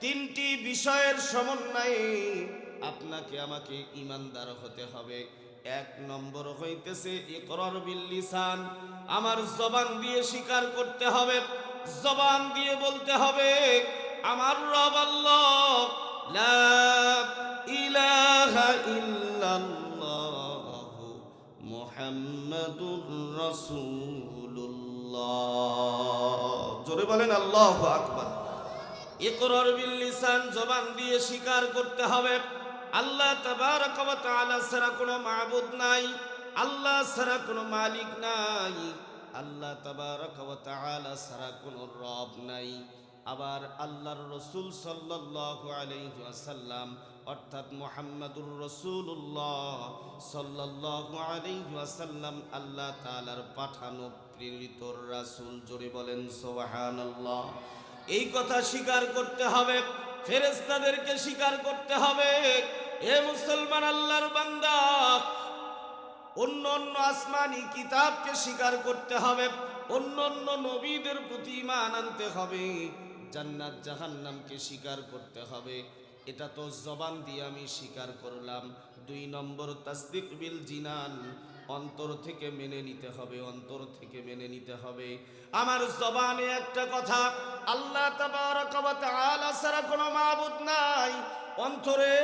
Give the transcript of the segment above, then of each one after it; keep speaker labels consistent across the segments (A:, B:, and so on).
A: তিনটি বিষয়ের সমন্বয়ে আপনাকে আমাকে ঈমানদার হতে হবে। এক নম্বর হইতেছে ইকরার বিল লিসান, আমার জবান দিয়ে স্বীকার করতে হবে, জবান দিয়ে বলতে হবে আমার রব আল্লাহ, লা ইলাহা ইল্লাল্লাহু মুহাম্মাদুর রাসূলুল্লাহ। জোরে বলেন আল্লাহু আকবার। ইকরার বিল লিসান, জবান দিয়ে স্বীকার করতে হবে আল্লাহ তাবারক ওয়া তাআলা ছাড়া কোনো মাবুদ নাই, আল্লাহ ছাড়া কোনো মালিক নাই, আল্লাহ তাবারক ওয়া তাআলা ছাড়া কোনো রব নাই। আবার আল্লাহর রাসূল সাল্লাল্লাহু আলাইহি ওয়াসাল্লাম অর্থাৎ মুহাম্মাদুর রাসূলুল্লাহ সাল্লাল্লাহু আলাইহি ওয়াসাল্লাম আল্লাহ তাআলার পাঠানো প্রেরিত রাসূল। জোরে বলেন সুবহানাল্লাহ। এই কথা স্বীকার করতে হবে, ফেরেশতাদেরকে স্বীকার করতে হবে। এ মুসলমান আল্লাহর বান্দা, অন্য অন্য আসমানি কিতাবকে স্বীকার করতে হবে, অন্য অন্য নবীদের প্রতি ঈমান আনতে হবে, জান্নাত জাহান্নামকে স্বীকার করতে হবে। এটা তো জবান দিয়ে আমি স্বীকার করলাম। দুই নম্বর তাসদিক বিল জিনান, অন্তর থেকে মেনে নিতে হবে, অন্তর থেকে মেনে নিতে হবে। আমার জবানে একটা কথা, আল্লাহ তাবারক ওয়া তাআলা ছাড়া কোনো মাবুদ নাই, অন্তরে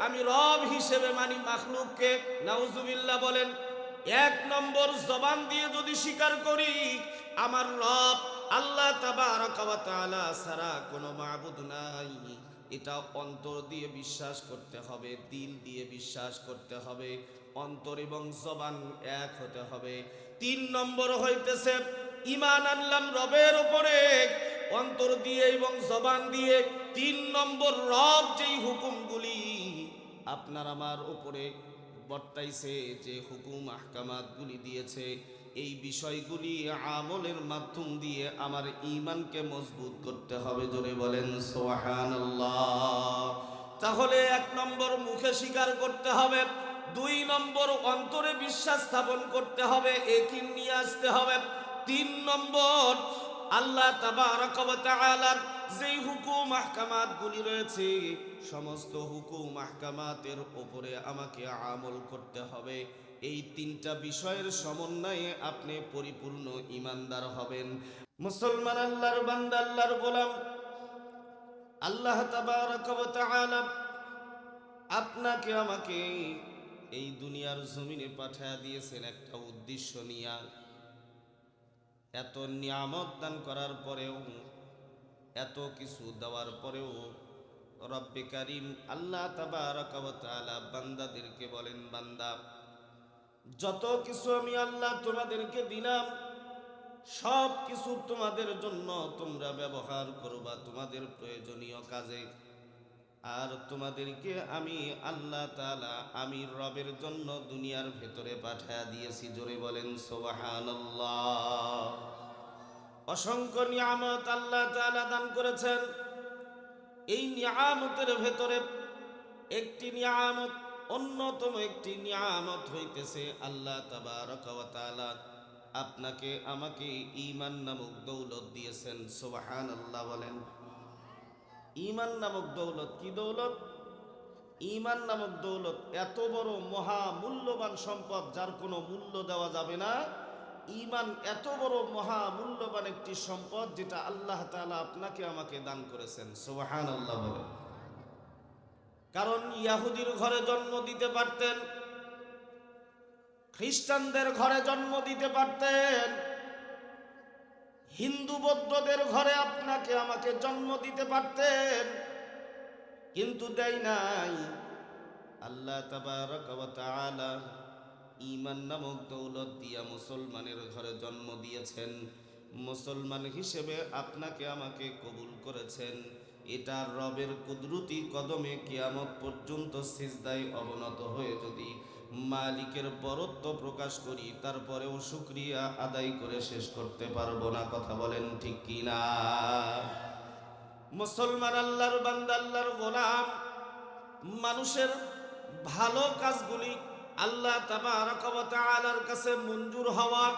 A: আমি রব হিসেবে মানি মাখলুককে। নাউজুবিল্লাহ বলেন। এক নম্বর জবান দিয়ে যদি স্বীকার করি আমার রব আল্লাহ তাবারক ওয়া তাআলা ছাড়া কোনো মাবুদ নাই, এটা অন্তর দিয়ে বিশ্বাস করতে হবে, দিল দিয়ে বিশ্বাস করতে হবে, অন্তর এবং জবান এক হতে হবে। তিন নম্বর হইতেছে ঈমান আনলাম রবের উপরে অন্তর দিয়ে এবং জবান দিয়ে। তিন নম্বর, রব যেই হুকুমগুলি আপনার আমার উপরে বর্তাইছে, যে হুকুম আহকামাতগুলি দিয়েছে, এই বিষয়গুলি আমলের মাধ্যম দিয়ে আমার ঈমানকে মজবুত করতে হবে। জোরে বলেন সুবহানাল্লাহ। তাহলে এক নম্বর মুখে স্বীকার করতে হবে, দুই নম্বর অন্তরে বিশ্বাস স্থাপন করতে হবে, একই নিয়ে আসতে হবে। তিন নম্বর, আল্লাহ তাবারক ওয়া তাআলার যেই হুকুম আহকামাতগুলি রয়েছে সমস্ত হুকুম আহকামাতের উপরে আমাকে আমল করতে হবে। এই তিনটা বিষয়ের সমন্বয়ে আপনি পরিপূর্ণ ঈমানদার হবেন। মুসলমান আল্লাহর বান্দা, আল্লাহর গোলাম, আল্লাহ তাবারক ওয়া তাআলা আপনাকে আমাকে এই দুনিয়ার জমিনে পাঠিয়ে দিয়েছেন একটা উদ্দেশ্য নিয়ে। এত নিয়ামত দান করার পরেও, এত কিছু দেওয়ার পরেও রব্বে কারীম আল্লাহ তাবারক ওয়া তাআলা বান্দাদেরকে বলেন, বান্দা যত কিছু আমি আল্লাহ তোমাদেরকে দিলাম সব কিছু তোমাদের জন্য তোমরা ব্যবহার করবা তোমাদের প্রয়োজনীয় কাজে। আর তোমাদেরকে আমি আল্লাহ তাআলা আমি রবের জন্য দুনিয়ার ভেতরে পাঠিয়ে দিয়েছি। জোরে বলেন সুবহানাল্লাহ। অসংখ্য নিয়ামত আল্লাহ তাআলা দান করেছেন। এই নিয়ামতের ভেতরে একটি নিয়ামত, অন্যতম একটি নিয়ামত হইতেছে আল্লাহ তাবারক ওয়া তাআলা আপনাকে আমাকে ঈমান নামক দৌলত দিয়েছেন। সুবহানাল্লাহ বলেন। ঈমান নামক দৌলত কি দৌলত? ঈমান নামক দৌলত এত বড় মহা মূল্যবান সম্পদ যার কোনো মূল্য দেওয়া যাবে না। ঈমান এত বড় মহা মূল্যবান একটি সম্পদ যেটা আল্লাহ তাআলা আপনাকে আমাকে দান করেছেন। সুবহানাল্লাহ বলেন। কারণ ইহুদির ঘরে জন্ম দিতে পারতেন, খ্রিস্টানদের ঘরে জন্ম দিতে পারতেন, হিন্দু বৌদ্ধদের ঘরে আপনাকে আমাকে জন্ম দিতে পারতেন, কিন্তু দেয় নাই। আল্লাহ তাবারক ওয়া তাআলা ঈমান নামক দৌলত দিয়া মুসলমানের ঘরে জন্ম দিয়েছেন, মুসলমান হিসেবে আপনাকে আমাকে কবুল করেছেন। এটা রবের কুদরতি কদমে কিয়ামত পর্যন্ত সিজদায় অবনত হয়ে যদি মালিকের বরত্ব প্রকাশ করি তারপরেও শুকরিয়া আদায় করে শেষ করতে পারবো না। কথা বলেন ঠিক কিনা? মুসলমান আল্লাহর বান্দা, আল্লাহর গোলাম, মানুষের ভালো কাজগুলি আল্লাহ তাবারক ওয়া তাআলার কাছে মঞ্জুর হওয়ার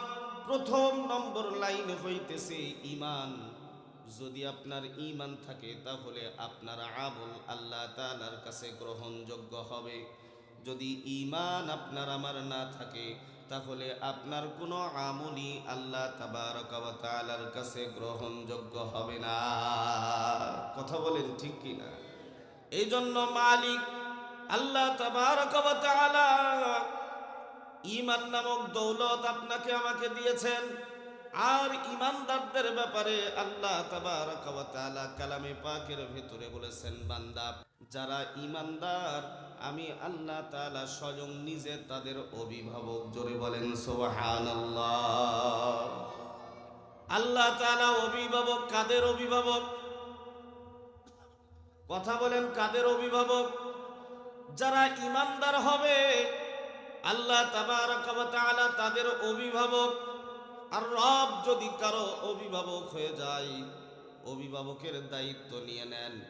A: প্রথম নম্বর লাইন হইতেছে ঈমান। যদি আপনার ঈমান থাকে তাহলে আপনার আমল আল্লাহ তাআলার কাছে গ্রহণযোগ্য হবে। যদি ঈমান আপনার আমার না থাকে তাহলে আপনার কোনো আমলই আল্লাহ তাবারক ওয়া তাআলার কাছে গ্রহণযোগ্য হবে না। কথা বলেন ঠিক কি না? এই জন্য মালিক আল্লাহ তাবারক ওয়া তাআলা ঈমান নামক দৌলত আপনাকে আমাকে দিয়েছেন। আর ঈমানদারদের ব্যাপারে আল্লাহ তাবারক ওয়া তাআলা কালামে পাকের ভিতরে বলেছেন, বান্দা যারা ঈমানদার আমি আল্লাহ তাআলা স্বয়ং নিজে তাদের অভিভাবক। জোরে বলেন সুবহানাল্লাহ। আল্লাহ তাআলা অভিভাবক। কাদের অভিভাবক? কথা বলেন, কাদের অভিভাবক? যারা ঈমানদার হবে আল্লাহ তাবারক ওয়া তাআলা তাদের অভিভাবক। আর রব যদি কারো অভিভাবক হয়ে যায়, অভিভাবকের দায়িত্ব নিয়ে নেন,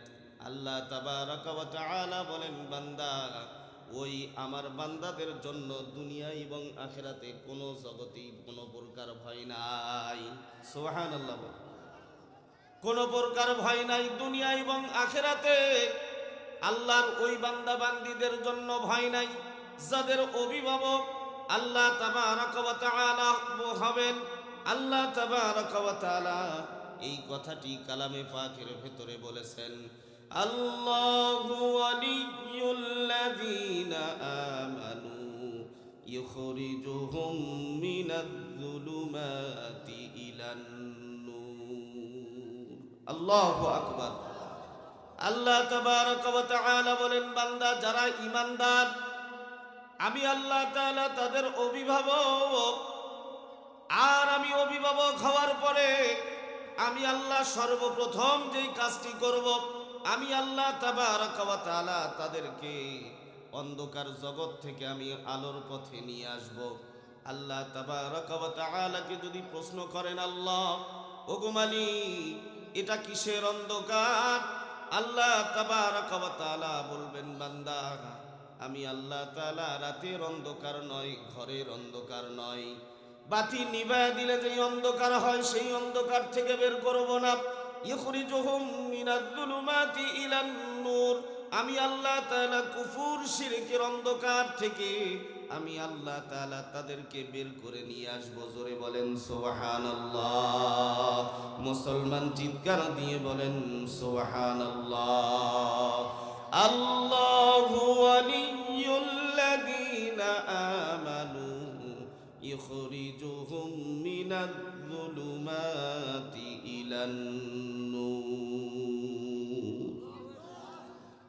A: আল্লাহ তাবারক ওয়া তাআলা বলেন, বান্দা ওই আমার বান্দাদের জন্য দুনিয়া এবং আখিরাতে কোনো জগতেই কোনো প্রকার ভয় নাই। সুবহানাল্লাহ। কোনো প্রকার ভয় নাই দুনিয়া এবং আখিরাতে। আল্লাহর ওই বান্দা বান্দীদের জন্য ভয় নাই যাদের অভিভাবক আল্লাহ তাবারক ওয়া তাআলা হবেন। আল্লাহ তাবারক ওয়া তাআলা এই কথাটি কালামে পাকের ভিতরে বলেছেন, আল্লাহু ওয়ালিয়ুল্লাযীনা আমানু ইখরিজুহুম মিনায-যুলুমাতি ইলান-নূর। আল্লাহু আকবার। আল্লাহ তাবারক ওয়া তাআলা বলেন, বান্দা যারা ঈমানদার আমি আল্লাহ তাআলা তাদের অভিভাবক। আর আমি অভিভাবক হওয়ার পরে আমি আল্লাহ সর্বপ্রথম যেই কাজটি করব, আমি আল্লাহ তাবারক ওয়া তাআলা তাদেরকে অন্ধকার জগৎ থেকে আমি আলোর পথে নিয়ে আসব। আল্লাহ তাবারক ওয়া তাআলাকে যদি প্রশ্ন করেন, আল্লাহ ওগো মালিক এটা কিসের অন্ধকার? আল্লাহ তাবারক ওয়া তাআলা বলবেন, বান্দা আমি আল্লাহ তাআলা রাতের অন্ধকার নয়, ঘরের অন্ধকার নয়, বাতি নিভায়া দিলে যেই অন্ধকার হয় সেই অন্ধকার থেকে বের করব না। ইখরিজুহুম মিনায-যুলুমাতি ইলান-নূর। আমি আল্লাহ তাআলা কুফর শিরকের অন্ধকার থেকে আমি আল্লাহ তাআলা তাদেরকে বের করে নিয়ে আসব। জোরে বলেন সুবহানাল্লাহ। মুসলমান চিৎকার দিয়ে বলেন সুবহানাল্লাহ। আল্লাহু ওয়ালিয়ুল্লাযীনা আমানু ইখরিজুহুম মিনায-যুলুমাতি ইলান-নূর।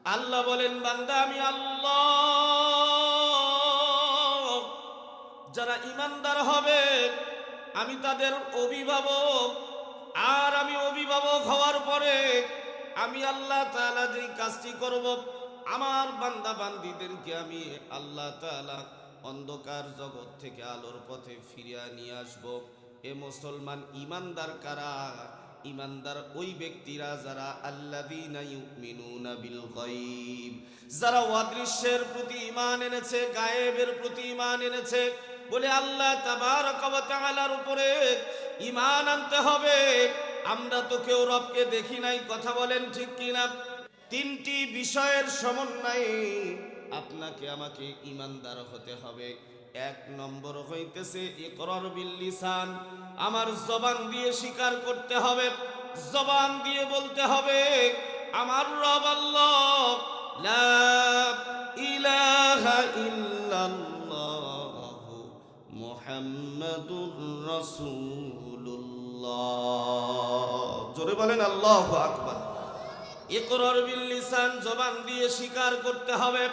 A: আল্লাহ বলেন, বান্দা আমি আল্লাহ। যারা ঈমানদার হবে আমি তাদের অভিভাবক। আর আমি অভিভাবক হওয়ার পরে আমি আল্লাহ তাআলা যেই কাজটি করব, আমার বান্দা বান্দীদেরকে আমি আল্লাহ তাআলা অন্ধকার জগৎ থেকে আলোর পথে ফিরিয়ে নিয়ে আসব। এ মুসলমান ঈমানদার কারা? ঈমানদার ওই ব্যক্তিরা যারা আল্লাযীনা ইউমিনুনা বিল গায়ব, যারা অদৃশ্যের প্রতি ঈমান এনেছে, গায়েবের প্রতি ঈমান এনেছে। বলে আল্লাহ তাবারক ওয়া তাআলার উপরে ঈমান আনতে হবে। আমরা তো কেউ রবকে দেখি নাই, কথা বলেন ঠিক কিনা? তিনটি বিষয়ের সমন্বয়ে আপনাকে আমাকে ঈমানদার হতে হবে। এক নম্বর হইতেছে ইকরার বিল লিসান, আমার জবান দিয়ে স্বীকার করতে হবে, জবান দিয়ে বলতে হবে আমার রব আল্লাহ, লা ইলাহা ইল্লাল্লাহ মুহাম্মাদুর রাসূলুল্লাহ। জোরে বলেন আল্লাহু আকবার। ইকরার বিল লিসান, জবান দিয়ে স্বীকার করতে হবে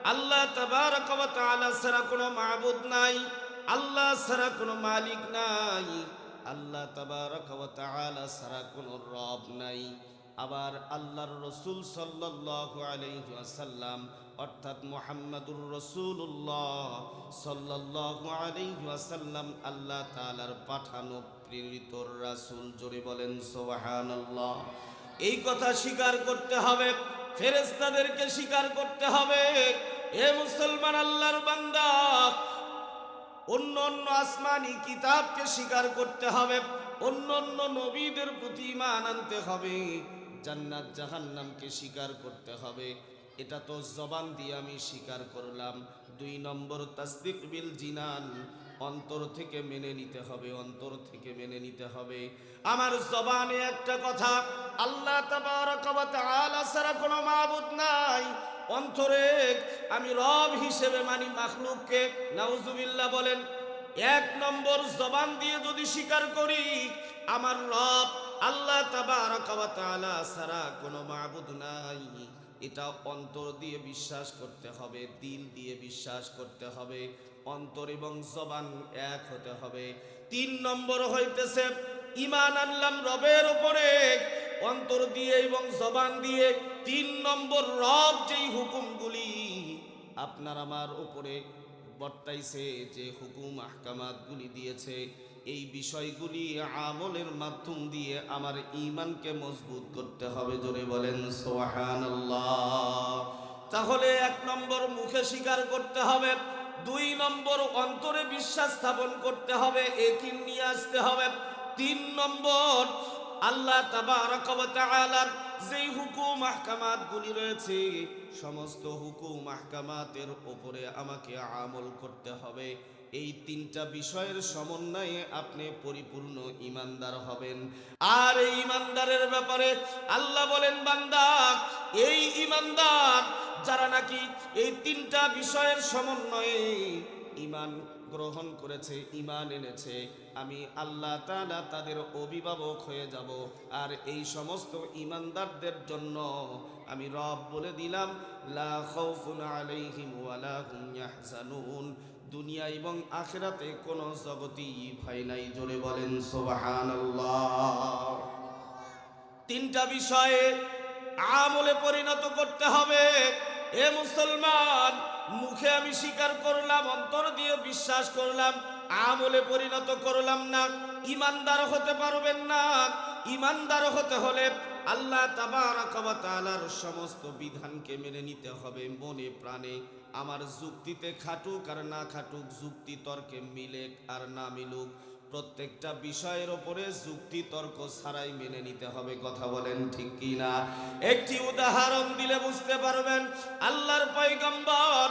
A: আল্লাহ তাবারক ওয়া তাআলা ছাড়া কোনো মাবুদ নাই, আল্লাহ ছাড়া কোনো মালিক নাই, আল্লাহ তাবারক ওয়া তাআলা ছাড়া কোনো রব নাই। আবার আল্লাহর রাসূল সাল্লাল্লাহু আলাইহি ওয়াসাল্লাম অর্থাৎ মুহাম্মাদুর রাসূলুল্লাহ সাল্লাল্লাহু আলাইহি ওয়াসাল্লাম আল্লাহ তাআলার পাঠানো প্রেরিত রাসূল। জোরে বলেন সুবহানাল্লাহ। এই কথা স্বীকার করতে হবে, ফেরেশতাদেরকে স্বীকার করতে হবে। হে মুসলমান আল্লাহর বান্দা, অন্য অন্য আসমানি কিতাবকে স্বীকার করতে হবে, অন্য অন্য নবীদের প্রতি ঈমান আনতে হবে, জান্নাত জাহান্নামকে স্বীকার করতে হবে। এটা তো জবান দিয়ে আমি স্বীকার করলাম। 2 নম্বর তাসদিক বিল জিনান, অন্তর থেকে মেনে নিতে হবে, অন্তর থেকে মেনে নিতে হবে। আমার জবানে একটা কথা, আল্লাহ তাবারক ওয়া তাআলা ছাড়া কোনো মাবুদ নাই, অন্তরে আমি রব হিসেবে মানি মাখলুককে। নাউজুবিল্লাহ বলেন। 1 নম্বর জবান দিয়ে যদি স্বীকার করি আমার রব আল্লাহ তাবারক ওয়া তাআলা ছাড়া কোনো মাবুদ নাই, এটা অন্তর দিয়ে বিশ্বাস করতে হবে, দিল দিয়ে বিশ্বাস করতে হবে, অন্তর এবং জবান এক হতে হবে। 3 নম্বর হইতেছে ঈমান আনলাম রবের উপরে অন্তর দিয়ে এবং জবান দিয়ে। 3 নম্বর রব যেই হুকুমগুলি আপনার আমার উপরে বর্তাইছে, যে হুকুম আহকামাতগুলি দিয়েছে, এই বিষয়গুলি আমলের মাধ্যম দিয়ে আমার ঈমানকে মজবুত করতে হবে। জোরে বলেন সুবহানাল্লাহ। তাহলে 1 নম্বর মুখে স্বীকার করতে হবে, 2 নম্বর অন্তরে বিশ্বাস স্থাপন করতে হবে, ইয়াকিন নিয়ে আসতে হবে। 3 নম্বর আল্লাহ তাবারক ওয়া তাআলার যেই হুকুম আহকামাতগুলি রয়েছে সমস্ত হুকুম আহকামাতের উপরে আমাকে আমল করতে হবে। এই 3টা বিষয়ের সমন্বয়ে আপনি পরিপূর্ণ ঈমানদার হবেন। আর এই ঈমানদারের ব্যাপারে আল্লাহ বলেন, বান্দা এই ঈমানদার যারা নাকি এই 3টা বিষয়ের সমন্বয়ে ঈমান গ্রহণ করেছে, ঈমান এনেছে, আমি আল্লাহ তাআলা তাদের অভিভাবক হয়ে যাব। আর এই সমস্ত ঈমানদারদের জন্য আমি রব বলে দিলাম, লা খাউফুন আলাইহিম ওয়ালা হুম ইয়াহজানুন। দুনিয়া এবং আখিরাতে কোনো জগতেই ভয় নাই। জোরে বলেন সুবহানাল্লাহ। 3টা বিষয়ে আমলে পরিণত করতে হবে। এ মুসলমান, মুখে আমি স্বীকার করলাম, অন্তর দিয়ে বিশ্বাস করলাম, আমলে পরিণত করলাম না, ঈমানদার হতে পারবেন না। ঈমানদার হতে হলে আল্লাহ তাবারক ওয়া তাআলার সমস্ত বিধানকে মেনে নিতে হবে মনে প্রাণে। আমার যুক্তিতে খাটুক আর না খাটুক, যুক্তি তর্কে মিলেক আর না মিলুক, প্রত্যেকটা বিষয়ের উপরে যুক্তি তর্ক ছাড়াই মেনে নিতে হবে। কথা বলেন ঠিক কি না? একটি উদাহরণ দিলে বুঝতে পারবেন। আল্লাহর পয়গম্বর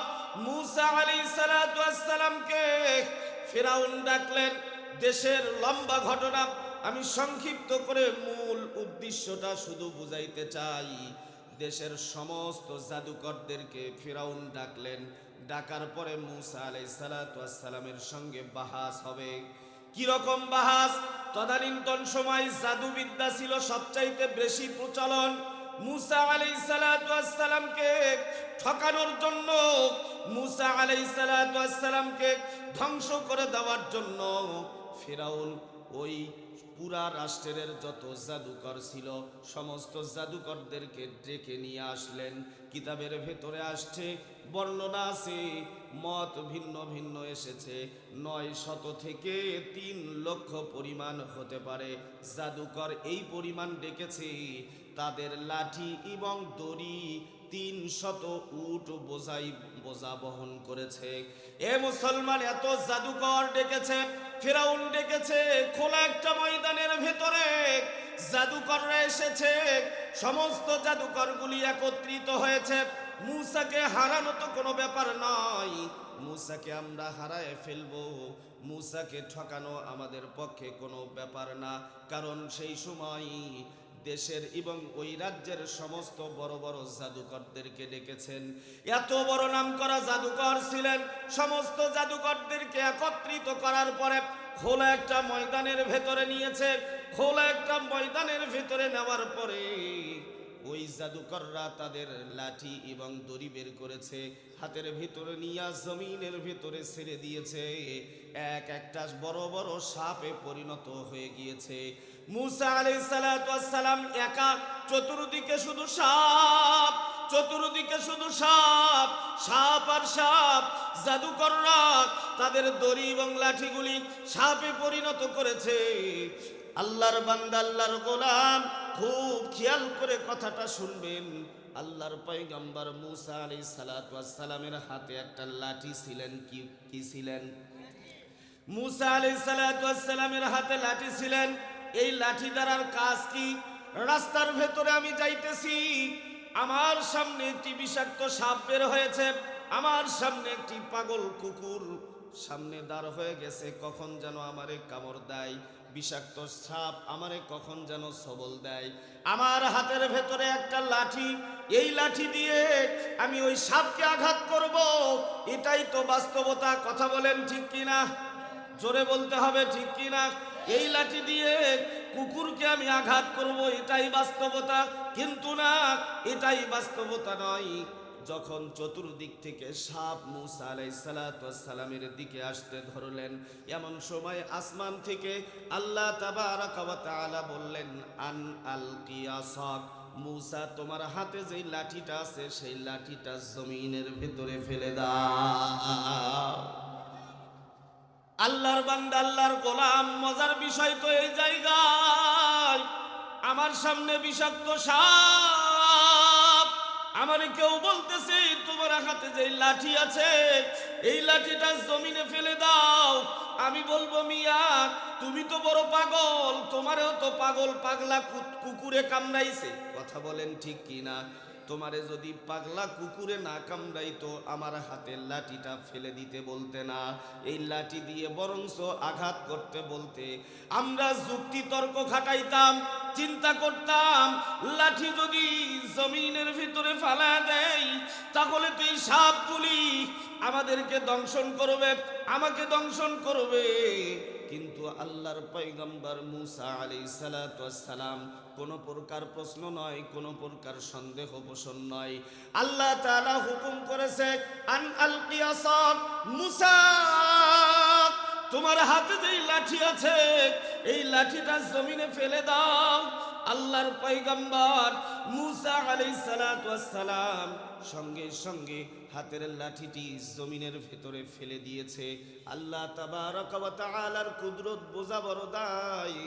A: মূসা আলাইহিস সালাতু ওয়াস সালামকে ফিরাউন ডাকলেন। দেশের লম্বা ঘটনা আমি সংক্ষিপ্ত করে মূল উদ্দেশ্যটা শুধু বুঝাইতে চাই। দেশের সমস্ত জাদুকরদেরকে ফিরাউন ডাকলেন। ডাকার পরে মূসা আলাইহিস সালাতু ওয়াস সালামের সঙ্গে বাহাস হবে। কিরকম বাহাস? তদানীন্তন সময় জাদুবিদ্যা ছিল সবচাইতে বেশি প্রচলন। মূসা আলাইহিস সালাতু ওয়াস সালামকে ঠকানোর জন্য, মূসা আলাইহিস সালাতু ওয়াস সালামকে ধ্বংস করে দেওয়ার জন্য ফিরাউন ওই পুরা রাষ্ট্রের যত জাদুকর ছিল সমস্ত জাদুকরদেরকে ডেকে নিয়ে আসলেন। কিতাবের ভেতরে আসছে, বর্ণনা আছে, মত ভিন্ন ভিন্ন এসেছে, 900 থেকে 3 লক্ষ পরিমাণ হতে পারে জাদুকর এই পরিমাণ ডেকেছে। তাদের লাঠি এবং দড়ি 300 উট বোঝা বহন করেছে। এ মুসলমান, এত জাদুকর ডেকেছে, ফিরাউন ডেকেছে। খোলা একটা ময়দানের ভেতরে জাদুকররা এসেছে, সমস্ত জাদুকরগুলি একত্রিত হয়েছে। মূসাকে হারানো তো কোনো ব্যাপার নয়, মূসাকে আমরা হারায় ফেলবো, মূসাকে ঠকানো আমাদের পক্ষে কোনো ব্যাপার না। কারণ সেই সময় দেশের এবং ওই রাজ্যের সমস্ত বড় বড় জাদুকরদেরকে ডেকেছেন। এত বড় নাম করা জাদুকর ছিলেন। সমস্ত জাদুকরদেরকে একত্রিত করার পরে খোলা একটা ময়দানের ভেতরে নিয়েছে। খোলা একটা ময়দানের ভেতরে নেওয়ার পরে ওই জাদুকররা তাদের লাঠি এবং দড়ি বের করেছে, হাতের ভেতরে নিয়ে জমিনের ভেতরে ছেড়ে দিয়েছে। এক একটা বড় বড় সাপে পরিণত হয়ে গিয়েছে। মূসা আলাইহিস সালাতু ওয়াস সালাম একা, চতুর্দিকে শুধু সাপ, চতুর্দিকে শুধু সাপ, সাপ আর সাপ। জাদুকররা তাদের দড়ি এবং লাঠিগুলি সাপে পরিণত করেছে। আল্লাহর বান্দা, আল্লাহর গোলাম, খুব খেয়াল করে কথাটা শুনবেন। আল্লাহর পয়গম্বর মূসা আলাইহিস সালাতু ওয়াস সালামের হাতে একটা লাঠি ছিলেন। কি ছিলেন? মূসা আলাইহিস সালাতু ওয়াস সালামের হাতে লাঠি ছিলেন। এই লাঠি দ্বারার কাজ কি? রাস্তার ভেতরে আমি যাইতেছি, আমার সামনে একটি বিষাক্ত সাপ বের হয়েছে, আমার সামনে একটি পাগল কুকুর সামনে দাঁড় হয়ে গেছে, কখন যেন আমারে কামড় দেয়, বিষাক্ত সাপ আমারে কখন যেন সবল দেয়। আমার হাতের ভেতরে একটা লাঠি, এই লাঠি দিয়ে আমি ওই সাপকে আঘাত করব, এটাই তো বাস্তবতা। কথা বলেন ঠিক কিনা? জোরে বলতে হবে ঠিক কিনা? এই লাঠি দিয়ে কুকুরকে আমি আঘাত করব, এটাই বাস্তবতা। কিন্তু না, এটাই বাস্তবতা নয়। যখন চতুর্দিক থেকে সাপ মূসা আলাইহিস সালামের দিকে আসতে ধরলেন, এমন সময় আসমান থেকে আল্লাহ তাবারাকা ওয়া তাআলা বললেন, আন আলকিয়া সাক, মূসা তোমার হাতে যেই লাঠিটা আছে সেই লাঠিটা জমিনের ভিতরে ফেলে দাও। আল্লাহর বান্দা, আল্লাহর গোলাম, মজার বিষয় তো এই জায়গায় আমার সামনে বিষাক্ত সাপ, আমারে কেউ বলতেছে তোমার হাতে যে লাঠি আছে এই লাঠিটা জমিনে ফেলে দাও। আমি বলবো, মিয়া তুমি তো বড় পাগল, তোমারেও তো পাগল পাগলা কুকুরে কামড়াইছে। কথা বলেন ঠিক কিনা? তোমারে যদি পাগলা কুকুরে না কামড়াইতো আমার হাতের লাঠিটা ফেলে দিতে বলতে না, এই লাঠি দিয়ে বরংস আঘাত করতে বলতে। আমরা যুক্তি তর্ক খাটাইতাম, চিন্তা করতাম, লাঠি যদি জমিনের ভিতরে ফালা দেয় তাহলে তো এই সাপগুলি আমাদেরকে দংশন করবে, আমাকে দংশন করবে। কিন্তু আল্লাহর পয়গম্বর মূসা আলাইহিস সালাম কোনো প্রকার প্রশ্ন নয়, কোনো প্রকার সন্দেহ পোষণ নয়। আল্লাহ তাআলা হুকুম করেছে, আন আলকিয়া সাক, মূসা তোমার হাতে যেই লাঠি আছে এই লাঠিটা জমিনে ফেলে দাও। আল্লাহর পয়গম্বর মূসা আলাইহিস সালাম সঙ্গে সঙ্গে হাতের লাঠিটি জমিনের ভেতরে ফেলে দিয়েছে। আল্লাহ তাবারাকা ওয়া তাআলার কুদরত বোঝা বড় দায়।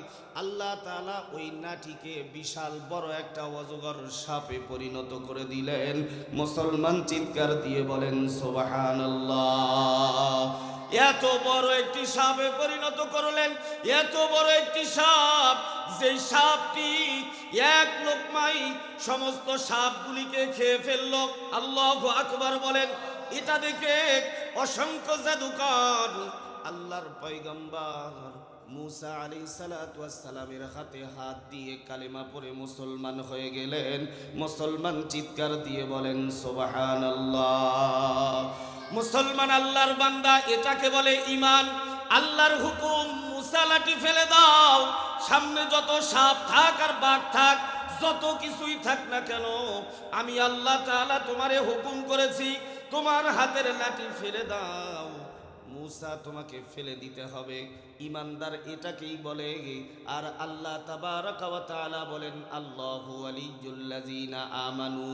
A: আল্লাহ তাআলা ওই লাঠিকে বিশাল বড় একটা অজগর সাপে পরিণত করে দিলেন। মুসলমান চিৎকার দিয়ে বলেন সুবহানাল্লাহ। এত বড় একটি সাপে পরিণত করলেন, এত বড় একটি সাপ, যে সাপটি এক লোকমাই সমস্ত সাপগুলিকে খেয়ে ফেলল। আল্লাহু আকবার বলেন। এটা দেখে অসংখ্য জাদুকর আল্লাহর পয়গম্বর মূসা আলাইহিস সালামের হাতে হাত দিয়ে কালেমা পড়ে মুসলমান হয়ে গেলেন। মুসলমান চিৎকার দিয়ে বলেন সুবহানাল্লাহ। মুসলমান আল্লাহর বান্দা, এটাকে বলে ঈমান। আল্লাহর হুকুম, মূসা লাঠি ফেলে দাও। সামনে যত সাপ থাক আর বাঘ থাক, যত কিছুই থাক না কেন, আমি আল্লাহ তাআলা তোমারে হুকুম করেছি তোমার হাতের লাঠি ফেলে দাও। মূসা তোমাকে ফেলে দিতে হবে। ইমানদার এটাকেই বলে। আর আল্লাহ তাবারাকা ওয়া তাআলা বলেন, আল্লাহু ওয়ালিয়ুল্লাযিনা আমানু।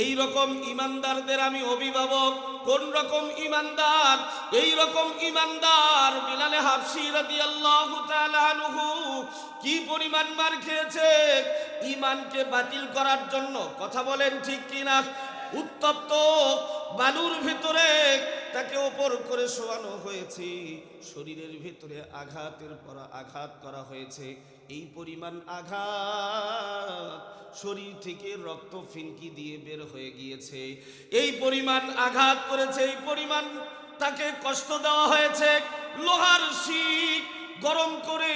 A: এই রকম ইমানদারদের আমি অভিভাবক। কোন রকম ইমানদার? এই রকম ইমানদার বিলাল হাবশী রাদিয়াল্লাহু তাআলা আনহু কি পরিমাণ মার খেয়েছে ইমানকে বাতিল করার জন্য। কথা বলেন ঠিক কিনা? উত্তপ্ত বালুর ভিতরে তাকে ওপর করে শোয়ানো হয়েছে, শরীরের ভিতরে আঘাতের পর আঘাত করা হয়েছে। এই পরিমাণ আঘাত, শরীর থেকে রক্ত ফিনকি দিয়ে বের হয়ে গিয়েছে। এই পরিমাণ আঘাত করেছে, এই পরিমাণ তাকে কষ্ট দেওয়া হয়েছে। লোহার শিক গরম করে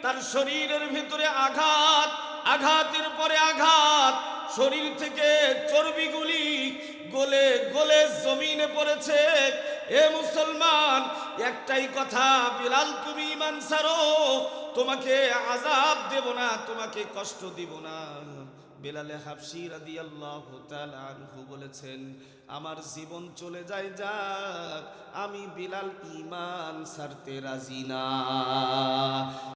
A: তার শরীরের ভিতরে আঘাত, আঘাতের পরে আঘাত, শরীর থেকে চর্বিগুলি গলে গলে জমিনে পড়েছে। এ মুসলমান, একটাই কথা, বিলাল তুমি ঈমান ছাড়ো, তোমাকে আযাব দেব না, তোমাকে কষ্ট দিব না। বিলাল হাবশী রাদিয়াল্লাহু তাআলা আনহু বলেছেন, আমার জীবন চলে যায় যাক, আমি বিলাল ঈমান ছাড়তে রাজি না।